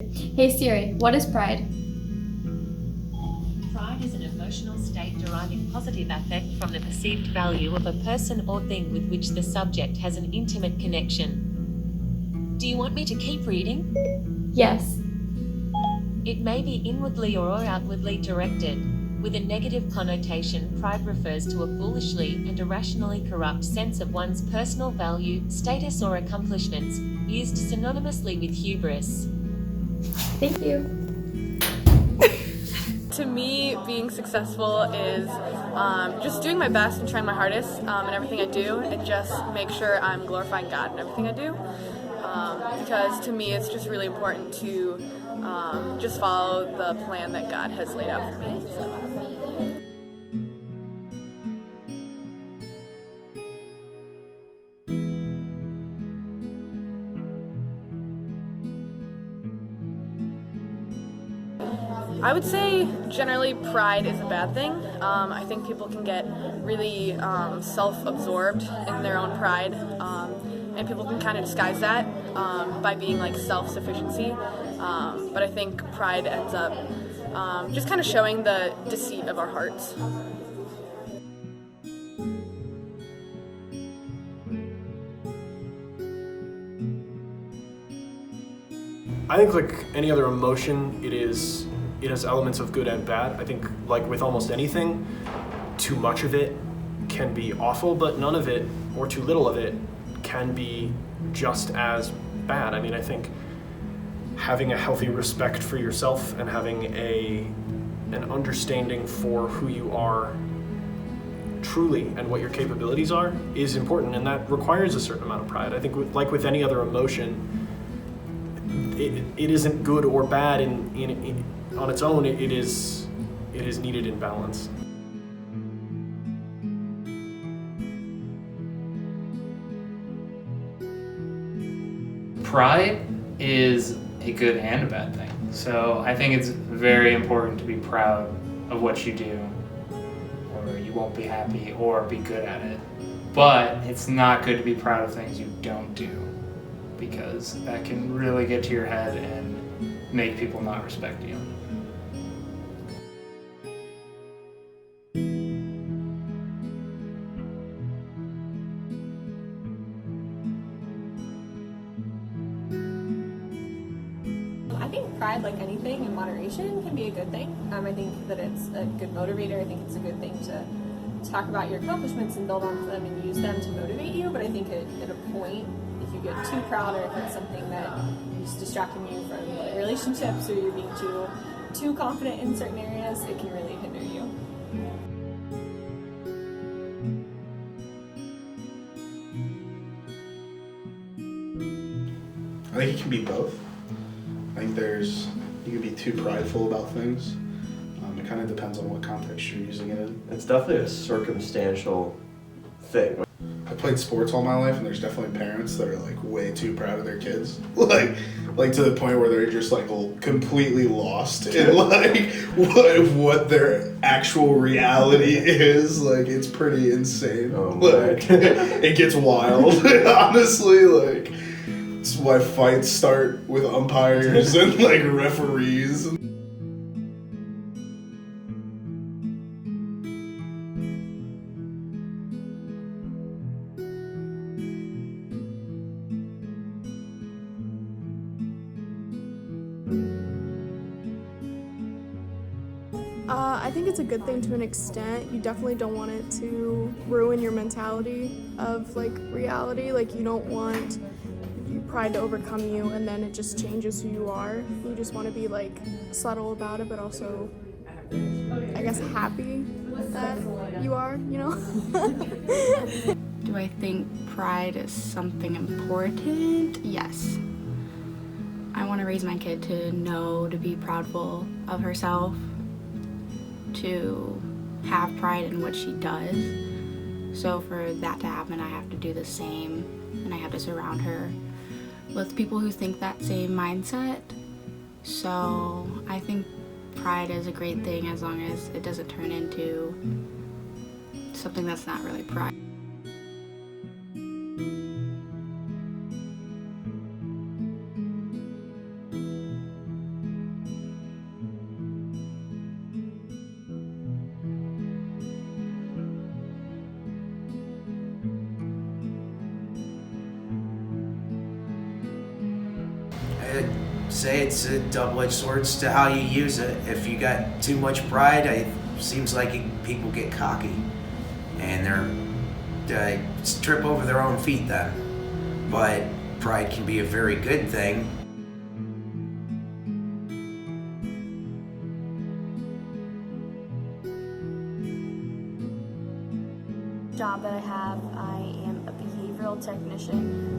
Hey Siri, what is pride? Pride is an emotional state deriving positive affect from the perceived value of a person or thing with which the subject has an intimate connection. Do you want me to keep reading? Yes. It may be inwardly or outwardly directed. With a negative connotation, pride refers to a foolishly and irrationally corrupt sense of one's personal value, status, or accomplishments, used synonymously with hubris. Thank you. To me, being successful is just doing my best and trying my hardest in everything I do, and just make sure I'm glorifying God in everything I do. Because to me, it's just really important to just follow the plan that God has laid out for me. I would say generally pride is a bad thing. I think people can get really self-absorbed in their own pride, and people can kind of disguise that by being like self-sufficiency. But I think pride ends up just kind of showing the deceit of our hearts. I think like any other emotion, it has elements of good and bad. I think like with almost anything, too much of it can be awful, but none of it or too little of it can be just as bad. I mean, I think having a healthy respect for yourself and having an understanding for who you are truly and what your capabilities are is important, and that requires a certain amount of pride. I think like with any other emotion, it isn't good or bad in on its own. It is needed in balance. Pride is a good and a bad thing. So I think it's very important to be proud of what you do, or you won't be happy or be good at it. But it's not good to be proud of things you don't do, because that can really get to your head and make people not respect you. I think pride, like anything in moderation, can be a good thing. I think that it's a good motivator. I think it's a good thing to talk about your accomplishments and build on them and use them to motivate you. But I think at a point, if you get too proud, or if it's something that is distracting you from like, relationships, or you're being too confident in certain areas, it can really hinder you. I think it can be both. I think you can be too prideful about things. It kind of depends on what context you're using it in. It's definitely a circumstantial thing. I played sports all my life, and there's definitely parents that are like way too proud of their kids, like to the point where they're just like completely lost in like what their actual reality is. Like it's pretty insane. Oh, like it gets wild, honestly. Like it's why fights start with umpires and like referees. I think it's a good thing to an extent. You definitely don't want it to ruin your mentality of like reality. Like you don't want your pride to overcome you and then it just changes who you are. You just want to be like subtle about it, but also I guess happy that you are, you know? Do I think pride is something important? Yes. I want to raise my kid to know to be proudful of herself, to have pride in what she does. So for that to happen, I have to do the same, and I have to surround her with people who think that same mindset. So I think pride is a great thing as long as it doesn't turn into something that's not really pride. say it's a double-edged sword as to how you use it. If you got too much pride, it seems like people get cocky, and they trip over their own feet then. But pride can be a very good thing. Job that I am a behavioral technician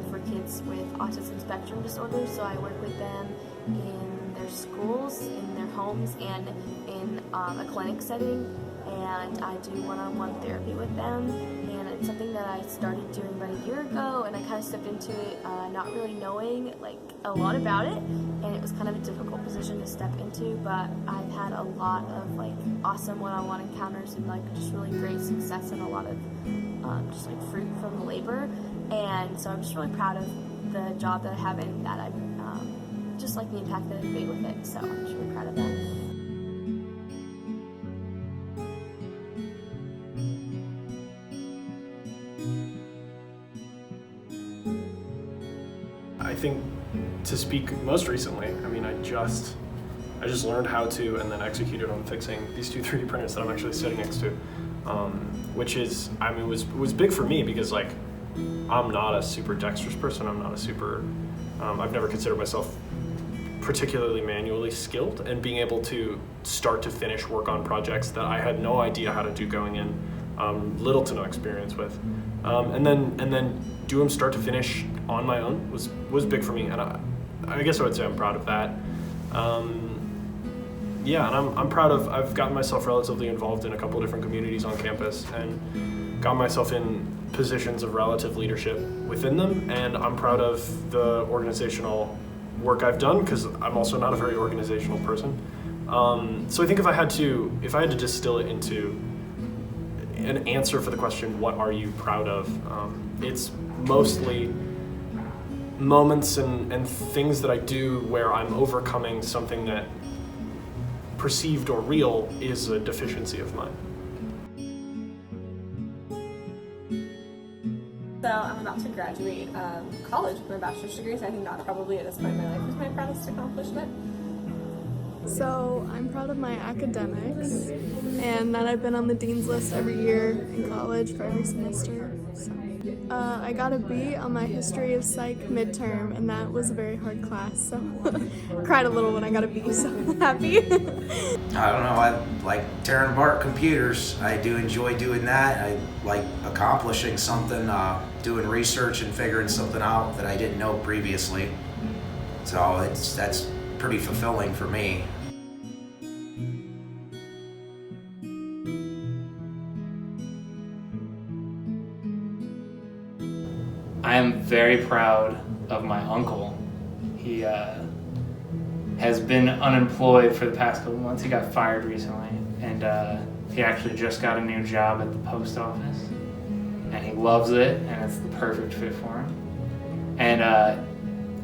for kids with autism spectrum disorder. So I work with them in their schools, in their homes, and in a clinic setting. And I do one-on-one therapy with them. And it's something that I started doing about a year ago, and I kind of stepped into it not really knowing like a lot about it, and it was kind of a difficult position to step into, but I've had a lot of like awesome one-on-one encounters and like just really great success and a lot of just like fruit from the labor. And so I'm just really proud of the job that I have and that I just like the impact that I've made with it. So I'm just really proud of that. I think to speak most recently, I mean, I just learned how to and then executed on fixing these two 3D printers that I'm actually sitting next to, which is, I mean, was big for me because like, I'm not a super dexterous person. I'm not a super, I've never considered myself particularly manually skilled, and being able to start to finish work on projects that I had no idea how to do going in, little to no experience with, and then do them start to finish on my own was big for me, and I guess I would say I'm proud of that. Yeah, and I'm proud of, I've gotten myself relatively involved in a couple of different communities on campus and got myself in positions of relative leadership within them, and I'm proud of the organizational work I've done because I'm also not a very organizational person. So I think if I had to distill it into an answer for the question, what are you proud of? It's mostly moments and things that I do where I'm overcoming something that perceived or real is a deficiency of mine. So I'm about to graduate college with my bachelor's degree, so I think that probably at this point in my life is my proudest accomplishment. So I'm proud of my academics and that I've been on the dean's list every year in college for every semester. So, I got a B on my history of psych midterm, and that was a very hard class, so cried a little when I got a B, so I'm happy. I don't know, I like tearing apart computers. I do enjoy doing that. I like accomplishing something, doing research and figuring something out that I didn't know previously. So that's pretty fulfilling for me. I am very proud of my uncle. He has been unemployed for the past couple months. He got fired recently, and he actually just got a new job at the post office, and he loves it, and it's the perfect fit for him. And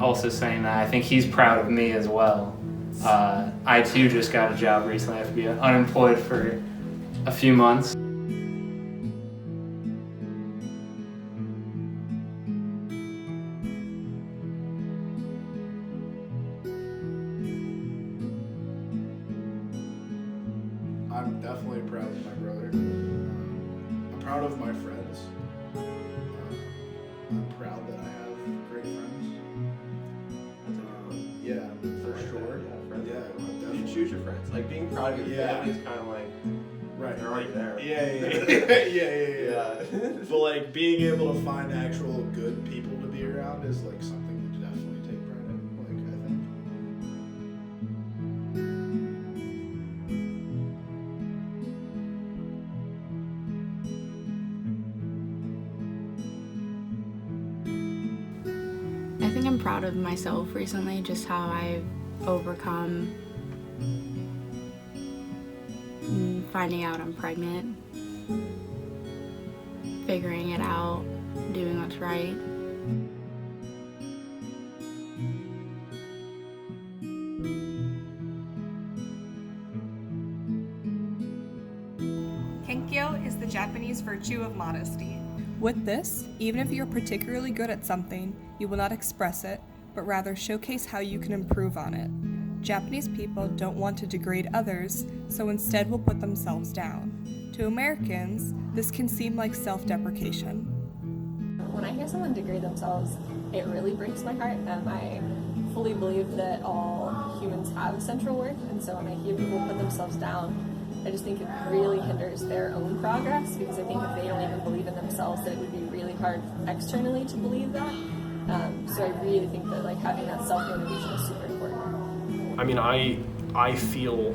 also saying that I think he's proud of me as well. I too just got a job recently. I have to be unemployed for a few months. I'm definitely proud of my brother. I'm proud of my friends. I'm proud that I have great friends. Yeah, for sure. Yeah, definitely. You choose your friends. Like being proud of your family is kind of like they're already there. Yeah. But like being able to find actual good people to be around is like something to definitely take pride in. Like I think. I think I'm proud of myself recently, just how I've overcome finding out I'm pregnant, figuring it out, doing what's right. Kenkyo is the Japanese virtue of modesty. With this, even if you're particularly good at something, you will not express it, but rather showcase how you can improve on it. Japanese people don't want to degrade others, so instead will put themselves down. To Americans, this can seem like self-deprecation. When I hear someone degrade themselves, it really breaks my heart. I fully believe that all humans have essential worth, and so when I hear people put themselves down, I just think it really hinders their own progress, because I think if they don't even believe in themselves, that it would be really hard externally to believe that. So I really think that like having that self-motivation is super important. I mean, I feel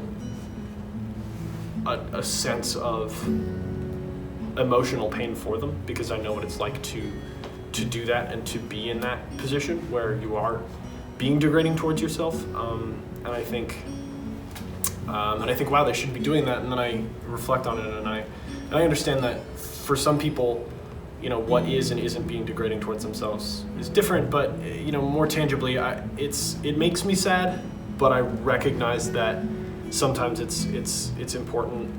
a sense of emotional pain for them, because I know what it's like to do that and to be in that position where you are being degrading towards yourself. And I think, wow, they should be doing that. And then I reflect on it, and I understand that for some people, you know, what is and isn't being degrading towards themselves is different. But you know, more tangibly, it makes me sad. But I recognize that sometimes it's important